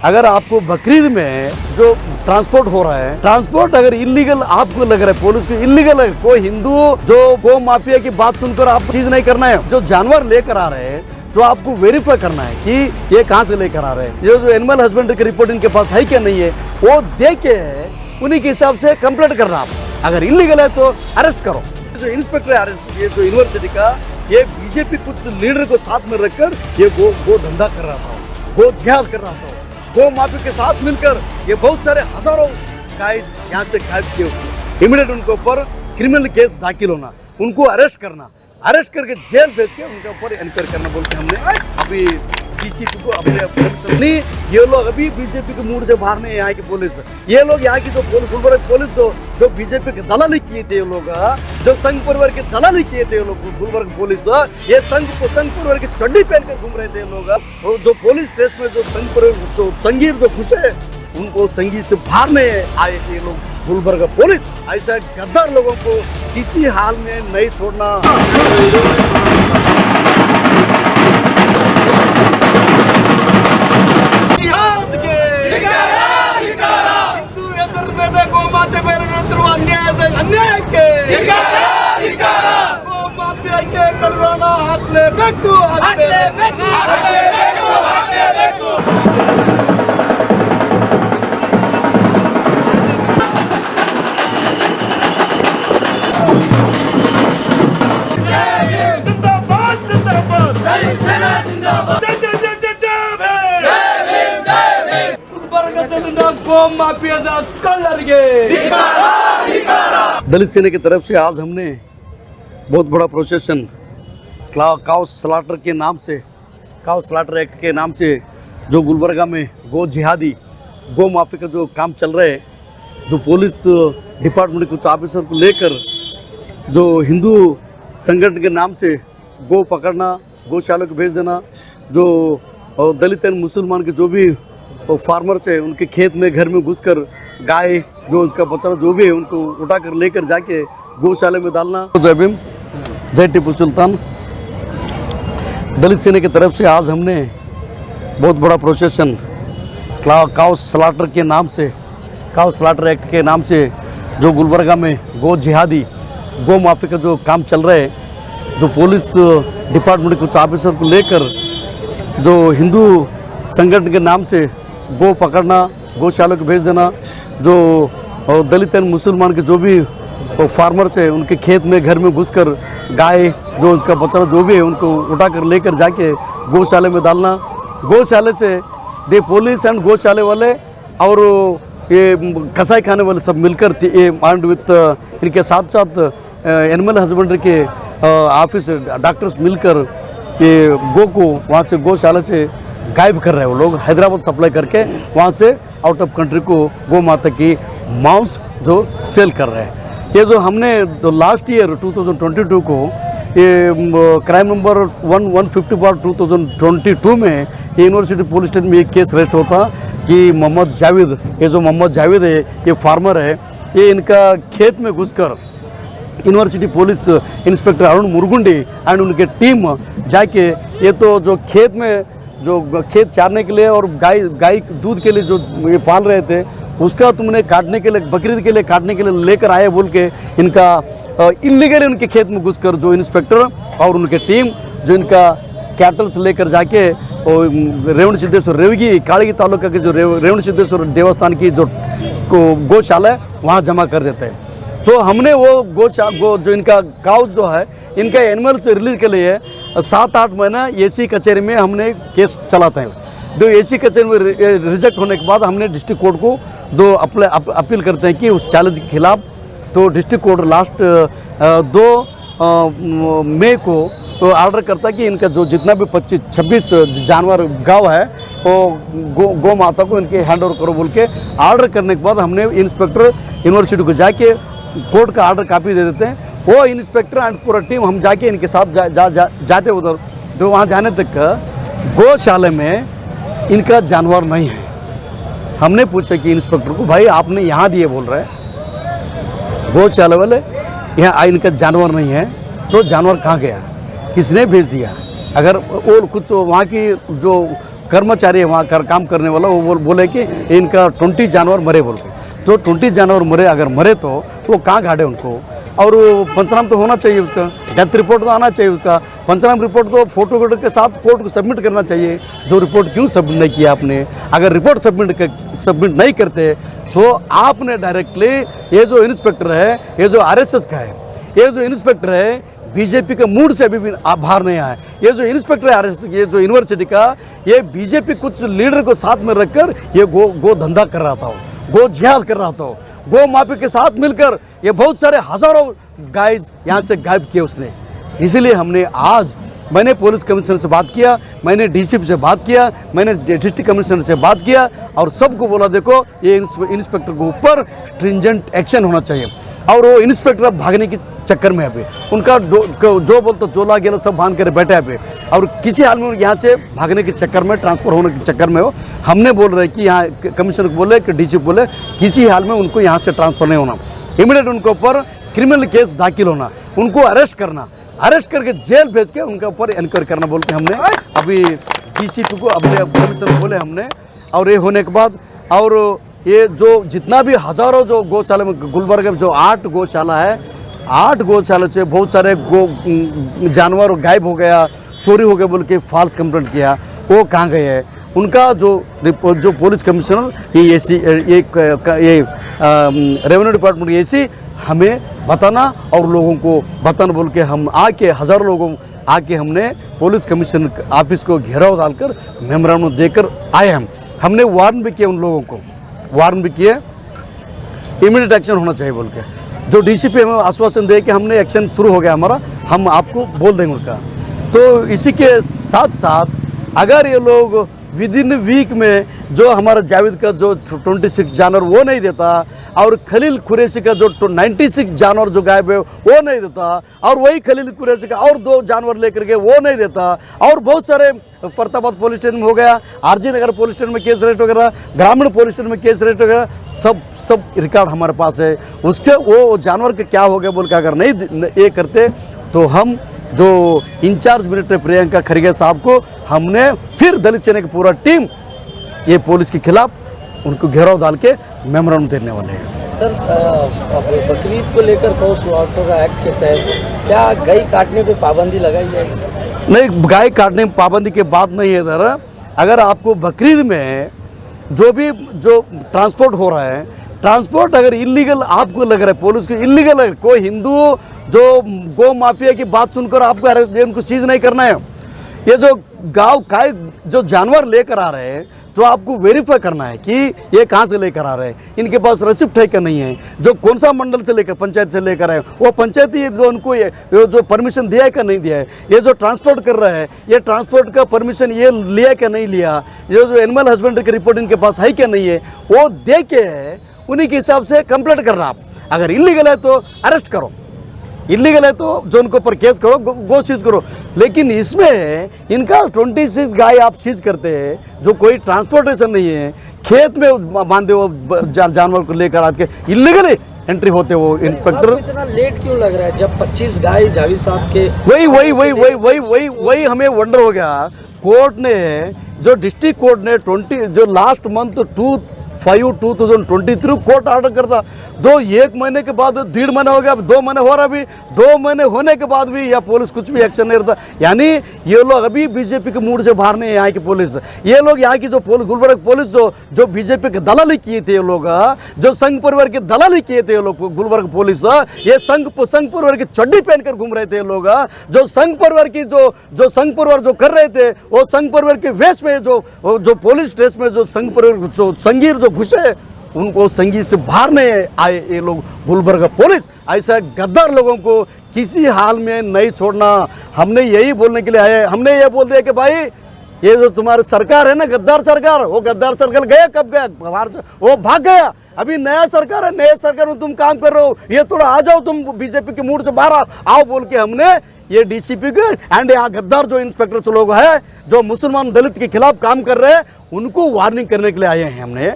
अगर आपको बकरीद में जो ट्रांसपोर्ट हो रहा है, ट्रांसपोर्ट अगर इलीगल आपको लग रहा है, पुलिस को इलीगल है, कोई हिंदू जो गो माफिया की बात सुनकर आप चीज नहीं करना है। जो जानवर लेकर आ रहे हैं तो आपको वेरीफाई करना है कि ये कहाँ से लेकर आ रहे हैं, ये जो एनिमल हस्बेंड्री की रिपोर्ट इनके पास है क्या नहीं है, वो देख के उन्हीं के हिसाब से कंप्लेंट करना। आप अगर इलीगल है तो अरेस्ट करो। जो इंस्पेक्टर अरेस्ट, ये जो यूनिवर्सिटी का, ये बीजेपी कुछ लीडर को साथ में रखकर ये गो धंधा कर रहा था, गो जिहाद कर रहा था। गो माफिया के साथ मिलकर ये बहुत सारे हजारों गाय यहाँ से गायब किए। उसने इमीडिएट उनके ऊपर क्रिमिनल केस दाखिल होना, उनको अरेस्ट करना, अरेस्ट करके जेल भेज के उनके ऊपर एनक्वायरी करना बोल के हमने अभी बीजेपी को अपने नहीं। ये लोग अभी बीजेपी के मूड से बाहर नहीं, यहाँ की पुलिस, ये लोग यहाँ की जो गुलबर्ग पुलिस जो बीजेपी के दलाली किए थे, ये लोग जो संघ परिवार के दलाली किए थे, ये लोग गुलबर्ग पुलिस, ये संघ परिवार की चड्डी पहनकर घूम रहे थे लोग। जो पुलिस ड्रेस में जो संघ परिवार जो संगीत जो घुसे, उनको संगीत से बाहर नहीं आए थे ये लोग। गुलबर्ग पुलिस ऐसा गद्दार लोगों को किसी हाल में नहीं छोड़ना। दलित सेना की तरफ से आज हमने बहुत बड़ा प्रोसेशन काउ स्लाटर के नाम से, काउ स्लाटर एक्ट के नाम से जो गुलबर्गा में गो जिहादी, गो माफिया का जो काम चल रहा है, जो पुलिस डिपार्टमेंट कुछ ऑफिसर को लेकर जो हिंदू संगठन के नाम से गो पकड़ना, गौशाला को भेज देना, जो दलित एंड मुसलमान के जो भी फार्मर्स है उनके खेत में घर में घुसकर गाय जो उसका बच्चा जो भी है उनको उठाकर लेकर जाके गौशाला में डालना। जय भीम, जय टीपू सुल्तान। दलित सेना की तरफ से आज हमने बहुत बड़ा प्रोसेशन काउ स्लाटर के नाम से, काउ स्लाटर एक्ट के नाम से जो गुलबर्गा में गो जिहादी, गो माफिया का जो काम चल रहा है, जो पुलिस डिपार्टमेंट कुछ ऑफिसर को लेकर जो हिंदू संगठन के नाम से गो पकड़ना, गौशाला को भेज देना, जो दलित एंड मुसलमान के जो भी फार्मर्स है उनके खेत में घर में घुसकर गाय जो उसका बच्चा जो भी है उनको उठाकर लेकर जाके गौशाला में डालना। गौशाले से दे पुलिस एंड गौशाले वाले और ये कसाई खाने वाले सब मिलकर ये एंड विथ इनके साथ साथ एनिमल हस्बेंड्री के ऑफिस डॉक्टर्स मिलकर ये गो को वहाँ से गौशाला से गायब कर रहे हैं। वो लोग हैदराबाद सप्लाई करके वहाँ से आउट ऑफ कंट्री को गौ माता की मांस जो सेल कर रहे हैं। ये जो हमने लास्ट ईयर 2022 को ये क्राइम नंबर 150/2022 में ये यूनिवर्सिटी पुलिस स्टेशन में एक केस रजिस्टर होता कि मोहम्मद जावेद, ये जो मोहम्मद जावेद है ये फार्मर है, ये इनका खेत में घुसकर university police inspector Arun Murgundi and उनके टीम जाके ये तो जो खेत में जो खेत चारने के लिए और गाय दूध के लिए जो ये पाल रहे थे उसका तुमने काटने के लिए, बकरीद के लिए काटने के लिए लेकर आए बोल के इनका इलीगली उनके खेत में घुसकर जो इंस्पेक्टर और उनके टीम जो इनका कैटल्स लेकर जाके रेवण सिद्धेश्वर रेवगी काड़गी तालुका के जो रेवण सिद्धेश्वर देवस्थान की जो गौशाला है वहाँ जमा कर देते हैं। तो हमने वो जो इनका काउ जो है इनका एनिमल से रिलीज के लिए 7-8 महीना एसी कचहरी में हमने केस चलाते हैं। दो एसी कचहरी में रिजेक्ट होने के बाद हमने डिस्ट्रिक्ट कोर्ट को दो अपील करते हैं कि उस चैलेंज के खिलाफ। तो डिस्ट्रिक्ट कोर्ट लास्ट 2 मई को ऑर्डर करता है कि इनका जो जितना भी 25-26 जानवर गाँव है वो गौ माता को इनके हैंड ओवर करो बोल के ऑर्डर करने के बाद हमने इंस्पेक्टर यूनिवर्सिटी को जाके कोर्ट का ऑर्डर कॉपी दे देते हैं। वो इंस्पेक्टर एंड पूरा टीम हम जाके इनके साथ जाते उधर। तो वहाँ जाने तक गौशाला में इनका जानवर नहीं है। हमने पूछा कि इंस्पेक्टर को, भाई आपने यहाँ दिए बोल रहे हैं गौशाला वाले, यहाँ इनका जानवर नहीं है, तो जानवर कहाँ गया, किसने भेज दिया? अगर और कुछ वहाँ की जो कर्मचारी है वहाँ काम करने वाला, वो बोले कि इनका 20 जानवर मरे बोल के। तो 20 जानवर मरे, अगर मरे तो वो कहाँ गाड़े उनको, और पंचनाम तो होना चाहिए उसका, डेथ रिपोर्ट तो आना चाहिए उसका, पंचनाम रिपोर्ट तो फोटो के साथ कोर्ट को सबमिट करना चाहिए। जो रिपोर्ट क्यों सबमिट नहीं किया आपने? अगर रिपोर्ट सबमिट नहीं करते तो आपने डायरेक्टली, ये जो इंस्पेक्टर है, ये जो आरएसएस का है, ये जो इंस्पेक्टर है बीजेपी के मूड से अभी भी बाहर नहीं आया। ये जो इंस्पेक्टर है आरएसएस, ये जो यूनिवर्सिटी का, ये बीजेपी कुछ लीडर को साथ में रखकर ये गो धंधा कर रहा था, गो जिहाद कर रहा था, गो माफी के साथ मिलकर ये बहुत सारे हजारों गाय यहाँ से गायब किए उसने। इसीलिए हमने आज, मैंने पुलिस कमिश्नर से बात किया, मैंने डीसीपी से बात किया, मैंने डिस्ट्रिक्ट कमिश्नर से बात किया और सबको बोला देखो ये इंस्पेक्टर के ऊपर स्ट्रिंजेंट एक्शन होना चाहिए। और वो इंस्पेक्टर अब भागने के चक्कर में अभी उनका जो बोलते जोला गेला सब बांध कर बैठे अभी, और किसी हाल में यहाँ से भागने के चक्कर में, ट्रांसफर होने के चक्कर में हो। हमने बोल रहे कि यहाँ कमिश्नर को बोले कि डीसी बोले किसी हाल में उनको यहाँ से ट्रांसफर नहीं होना, इमीडिएट उनके ऊपर क्रिमिनल केस दाखिल होना, उनको अरेस्ट करना, अरेस्ट करके जेल भेज के उनके ऊपर इंक्वायरी करना बोल के हमने अभी डीसीपी को, अपने कमिश्नर को बोले हमने। और ये होने के बाद, और ये जो जितना भी हजारों जो गौशाला में गुलबर्ग में जो 8 गौशाला है, 8 गौशाला से बहुत सारे जानवर गायब हो गया, चोरी हो गया बोल के फॉल्स कंप्लेंट किया, वो कहाँ गए हैं? उनका जो पुलिस कमिश्नर ये रेवेन्यू डिपार्टमेंट एसी हमें बताना और लोगों को बताना बोल के हम आके, हजारों लोगों आके हमने पुलिस कमिश्नर ऑफिस को घेराव डालकर मेमोरेंडम देकर आए। हमने वार्न भी किया, उन लोगों को वार्न भी किए, इमीडिएट एक्शन होना चाहिए बोल के। जो डीसीपी हमें आश्वासन दे कि हमने एक्शन शुरू हो गया हमारा, हम आपको बोल देंगे उनका। तो इसी के साथ साथ अगर ये लोग विद इन वीक में जो हमारा जावेद का जो 26 जानवर वो नहीं देता, और खलील कुरैशी का जो 96 जानवर जो गायब है वो नहीं देता, और वही खलील कुरैशी का और 2 जानवर लेकर के वो नहीं देता, और बहुत सारे फरताबाद पुलिस स्टेशन में हो गया, आरजी नगर पुलिस स्टेशन में केस रजिस्टर वगैरह, ग्रामीण पुलिस स्टेशन में केस रजिस्टर वगैरह, सब रिकॉर्ड हमारे पास है। उसके वो जानवर के क्या हो गया बोल के अगर नहीं ये करते तो हम जो इंचार्ज मिलिट्री प्रियंका खरगे साहब को हमने फिर दलित सेना की पूरा टीम ये पुलिस के खिलाफ उनको घेराव डाल के मेमोरेंडम देने वाले हैं। सर, बकरीद को लेकर पोस्ट मॉर्टम एक्ट के तहत क्या गाय काटने पे पाबंदी लगाई जाएगी? नहीं, गाय काटने में पाबंदी की बात नहीं है इधर। अगर आपको बकरीद में जो ट्रांसपोर्ट हो रहा है, ट्रांसपोर्ट अगर इलीगल आपको लग रहा है, पुलिस को इलीगल है, कोई हिंदू जो गौ माफिया की बात सुनकर आपको उनको चीज़ नहीं करना है। ये जो गाँव का जो जानवर लेकर आ रहे हैं तो आपको वेरीफाई करना है कि ये कहाँ से लेकर आ रहे हैं, इनके पास रिसिप्ट है क्या नहीं है, जो कौन सा मंडल से लेकर, पंचायत से लेकर आए, वो पंचायती जो उनको जो परमिशन दिया है क्या नहीं दिया है, ये जो ट्रांसपोर्ट कर रहा है ये ट्रांसपोर्ट का परमिशन ये लिया क्या नहीं लिया, ये जो एनिमल हस्बेंड्री की रिपोर्ट इनके पास है क्या नहीं है, वो दे के उन्हीं के हिसाब से कंप्लेंट करना। आप अगर इलीगल है तो अरेस्ट करो, इलीगल है तो जो उनके ऊपर केस करो, गो सीज करो। लेकिन इसमें इनका 26 गाय आप सीज करते हैं, जो कोई ट्रांसपोर्टेशन नहीं है, खेत में बांधे हो जानवर को लेकर आके इलीगल एंट्री होते हो। इंस्पेक्टर इतना लेट क्यों लग रहा है जब 25 गाय जावेद साहब के वही हमें वंडर हो गया। कोर्ट ने, जो डिस्ट्रिक्ट कोर्ट ने जो लास्ट मंथ 5/2023 कोर्ट ऑर्डर करता, 1 महीने के बाद 1.5 महीना हो गया, अब 2 महीने हो रहा, अभी 2 महीने होने के बाद भी यह पुलिस कुछ भी एक्शन नहीं रहता। यानी ये लोग अभी बीजेपी के मूड से बाहर नहीं है। यहाँ की पुलिस, ये लोग यहाँ की जो गुलबर्ग पुलिस जो बीजेपी के दलाली किए थे, ये लोग जो संघ परिवार की दलाली किए थे, ये लोग गुलबर्ग पुलिस, ये संघ परिवार की चड्डी पहनकर घूम रहे थे ये लोग। जो संघ परिवार की जो संघ परिवार जो कर रहे थे, वो संघ परिवार के वेश में जो पुलिस ड्रेस में जो संघ परिवार जो संगीर जो घुसे, उनको संगीत से बाहर नहीं आए ये लोग गुलबर्ग पुलिस। ऐसा गद्दार लोगों को किसी हाल में नहीं छोड़ना। हमने यही बोलने के लिए आए। हमने ये बोल दिया कि भाई ये जो तुम्हारी सरकार है ना, गद्दार सरकार, वो गद्दार सरकार गया, कब गया, बाहर से वो भाग गया। अभी नया सरकार है, नए सरकार में तुम काम कर रहे हो, ये थोड़ा आ जाओ, तुम बीजेपी के मूड से बाहर आओ बोल के हमने ये डीसीपी के एंड यहाँ गद्दार जो इंस्पेक्टर्स लोग हैं जो मुसलमान दलित के खिलाफ काम कर रहे हैं उनको वार्निंग करने के लिए आए हैं। हमने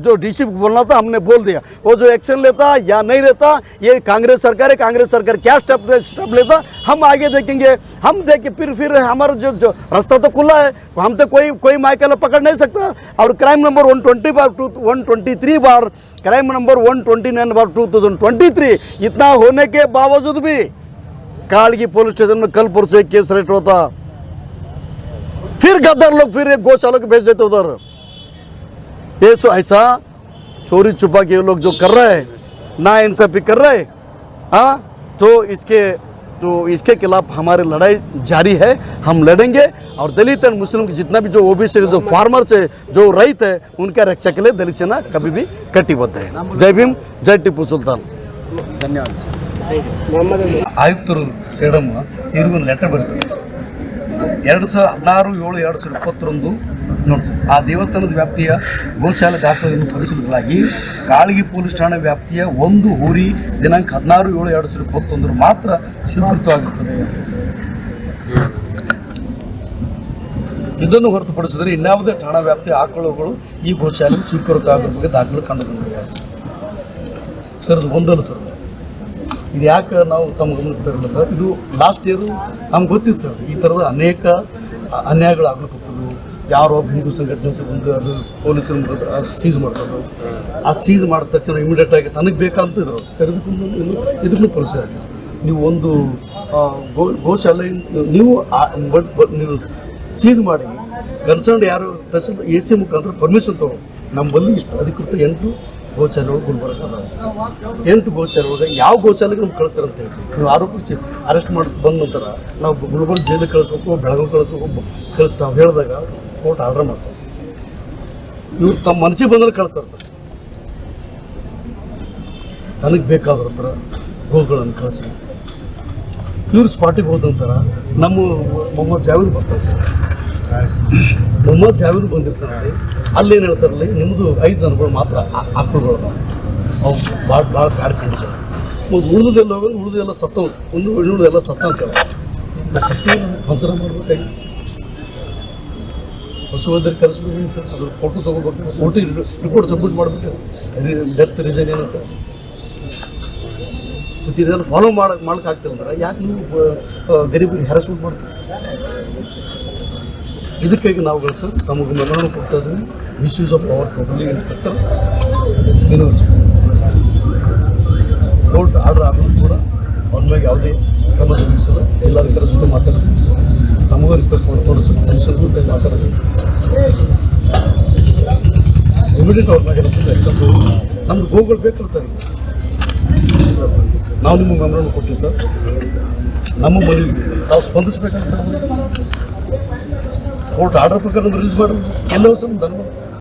जो डीसीपी को बोलना था हमने बोल दिया, वो जो एक्शन लेता या नहीं लेता ये कांग्रेस सरकार है, कांग्रेस सरकार क्या स्टेप लेता हम आगे देखेंगे। हम देखें फिर हमारा जो रास्ता तो खुला है, हम तो कोई माइकल पकड़ नहीं सकता। और क्राइम नंबर 123 बार क्राइम नंबर 129 बार 2023 इतना होने के बावजूद भी कालगी पुलिस स्टेशन में कल परसों एक केस रजिस्टर होता, फिर गद्दार लोग फिर एक गौशाला को भेज देते उधर। ये ऐसा चोरी छुपा के लोग जो कर रहे हैं, ना इंसाफी कर रहे हैं, हाँ, तो इसके खिलाफ हमारी लड़ाई जारी है। हम लड़ेंगे और दलित और मुस्लिम जितना भी जो ओबीसी जो फार्मर्स है, जो रईत है, उनका रक्षा के लिए दलित सेना कभी भी कटिबद्ध है। जय भीम, जय ಟಿಪ್ಪು ಸುಲ್ತಾನ್। ಧನ್ಯವಾದ ಸರ್। ಆಯುಕ್ತರು ಸೇಡಮ್ಮ ಇವ್ರಿಗೊಂದು ಲೆಟರ್ ಬರ್ತದೆ 2016-7-2021 ನೋಡಿ ಸರ್, ಆ ದೇವಸ್ಥಾನದ ವ್ಯಾಪ್ತಿಯ ಗೋಶಾಲೆ ದಾಖಲೆಯನ್ನು ಪರಿಶೀಲಿಸಲಾಗಿ ಕಾಳಗಿ ಪೊಲೀಸ್ ಠಾಣೆ ವ್ಯಾಪ್ತಿಯ ಒಂದು ಊರಿ ದಿನಾಂಕ 16-7-2021 ಮಾತ್ರ ಸ್ವೀಕೃತವಾಗುತ್ತದೆ। ಇದನ್ನು ಹೊರತುಪಡಿಸಿದರೆ ಇನ್ಯಾವುದೇ ಠಾಣಾ ವ್ಯಾಪ್ತಿಯ ಆಕಳುಗಳು ಈ ಗೋಶಾಲೆಗೆ ಸ್ವೀಕೃತ ಆಗೋ ಬಗ್ಗೆ ದಾಖಲೆ ಕಂಡುಕೊಂಡಿವೆ ಸರ್। ಅದು ಒಂದಲ್ಲ ಸರ್, ಇದು ಯಾಕೆ ನಾವು ತಮ್ಮ ಗಮನಕ್ಕೆ ತರಲಿಲ್ಲ, ಇದು ಲಾಸ್ಟ್ ಇಯರು ನಮ್ಗೆ ಗೊತ್ತಿತ್ತು ಸರ್, ಈ ಥರದ ಅನೇಕ ಅನ್ಯಾಯಗಳು ಆಗ್ಲಿಕ್ಕತ್ತದು। ಯಾರೋ ಹಿಂದೂ ಸಂಘಟನೆ ಬಂದು ಅದು ಪೊಲೀಸರು ಸೀಸ್ ಮಾಡ್ತದ್ದು, ಆ ಸೀಸ್ ಮಾಡಿದ ತಕ್ಷಣ ಇಮಿಡಿಯೇಟಾಗಿ ತನಗೆ ಬೇಕಂತಿದ್ರು ಸರ್, ಇದಕ್ಕೂ ಪ್ರೊಸೀಜರ್ ಆಯ್ತು। ನೀವು ಒಂದು ಗೋಶಾಲೆ ನೀವು ಸೀಸ್ ಮಾಡಿ ಕನ್ಸರ್ನ್ ಯಾರು ತಹಸೀಲ್ AC ಮುಖಾಂತರ ಪರ್ಮಿಷನ್ ತಗೊಂಡು ನಮ್ಮಲ್ಲಿ ಇಷ್ಟು ಅಧಿಕೃತ 8 ಗೋಶಾಲೆಗಳು ಗುಲ್ಬರ್ಗ 8 ಗೋಶಾಲೆಗಳು ಯಾವ ಗೋಶಾಲೆಗೆ ನಮ್ಗೆ ಕಳಿಸ್ತಾರೆ ಅಂತ ಹೇಳಿ ನೀವು ಆರೋಪಿ ಅರೆಸ್ಟ್ ಮಾಡಿ ಬಂದ ನಂತರ ನಾವು ಗುಲ್ಬರ್ಗ ಜೈಲಿಗೆ ಕಳಿಸ್ಬೇಕು, ಬೆಳಗಾವಿ ಕಳಿಸ್ಬೇಕು ನಾವು ಹೇಳಿದಾಗ ಕೋರ್ಟ್ ಆರ್ಡರ್ ಮಾಡ್ತಾರೆ, ಇವ್ರು ತಮ್ಮ ಮನಸ್ಸಿಗೆ ಬಂದರೆ ಕಳಿಸ್ತಾರೆ। ನನಗೆ ಬೇಕಾದ್ರ ಹತ್ರ ಗೋಗಳನ್ನು ಕಳಿಸಿ ಇವ್ರು ಸ್ಪಾಟಿಗೆ ಹೋದ ನಂತರ ನಮ್ಮ ಮೊಹಮ್ಮದ್ ಜಾವೀದ್ ಬರ್ತಾರೆ ಸರ್, ಮೊಹಮ್ಮದ್ ಜಾವೀದ್ ಬಂದಿರ್ತಾರೆ, ಅಲ್ಲೇನು ಹೇಳ್ತಾರಲ್ಲಿ ನಿಮ್ಮದು 5 ದನಗಳು ಮಾತ್ರ ಆಕಳುಗಳು ಅವು ಭಾಳ ಬ್ಯಾಡ್ ಕಂಡೀಷನ್, ಮತ್ತು ಉಳಿದೆಲ್ಲ ಸತ್ತ ಉಳಿದೆಲ್ಲ ಸತ್ತ ಅಂತ ಹೇಳಿ ಸತ್ತ ಪಂಚರ ಮಾಡ್ಬೇಕಾಗಿ ಪಶುವೈದ್ಯರಿಗೆ ಕರೆಸ್ಬೇಕು ಸರ್, ಅದ್ರ ಫೋಟೋ ತೊಗೋಬೇಕು, ಫೋಟೋ ರಿಪೋರ್ಟ್ ಸಬ್ಮಿಟ್ ಮಾಡಬೇಕು, ಡೆತ್ ರೀಸನ್ ಏನು ಸರ್, ಮತ್ತು ಇದೆಲ್ಲ ಫಾಲೋ ಮಾಡಕ್ಕೆ ಆಗ್ತಿಲ್ಲ ಅಂದ್ರೆ ಯಾಕೆ ನೀವು ಗರೀಬರಿಗೆ ಹ್ಯಾರಸ್ಮೆಂಟ್ ಮಾಡ್ತೀವಿ? ಇದಕ್ಕಾಗಿ ನಾವುಗಳು ಸರ್ ತಮಗೆ ಮೆಮೊರಾಂಡಮ್ ಕೊಡ್ತಾ ಇದ್ವಿ, misuse of power public inspector university court order ಆದರೂ ಕೂಡ ಅವ್ರ ಮೇಲೆ ಯಾವುದೇ ಕ್ರಮ ಜರುಗಿಸಲ್ಲ, ಎಲ್ಲರ ಕರೆಸ್ಬಿಟ್ಟು ಮಾತಾಡೋದು, ನಮಗೂ ರಿಕ್ವೆಸ್ಟ್ ಮಾಡ್ಕೊಂಡು ಸರ್ ಮನುಷ್ಯರಿಗೂ ಮಾತಾಡೋದು, ಇಮಿಡಿಯೇಟ್ ಅವ್ರ ಮೇಲೆ ಎಕ್ಸೆಪ್ಟ್ ನಮ್ದು ಗೋಗಳು ಬೇಕಲ್ಲ ಸರ್, ನಾವು ನಿಮಗೆ ಮೆಮೊರಾಂಡಮ್ ಕೊಟ್ಟಿವಿ ಸರ್, ನಮ್ಮ ಮನೆಗೆ ತಾವು ಸ್ಪಂದಿಸ್ಬೇಕಂತ ಸರ್, ಕೋರ್ಟ್ ಆರ್ಡರ್ ಪ್ರಕಾರ ರಿಲೀಸ್ ಮಾಡೋದು ಎಲ್ಲವೂ ಸರ್ ಧನ್ಯವಾದ।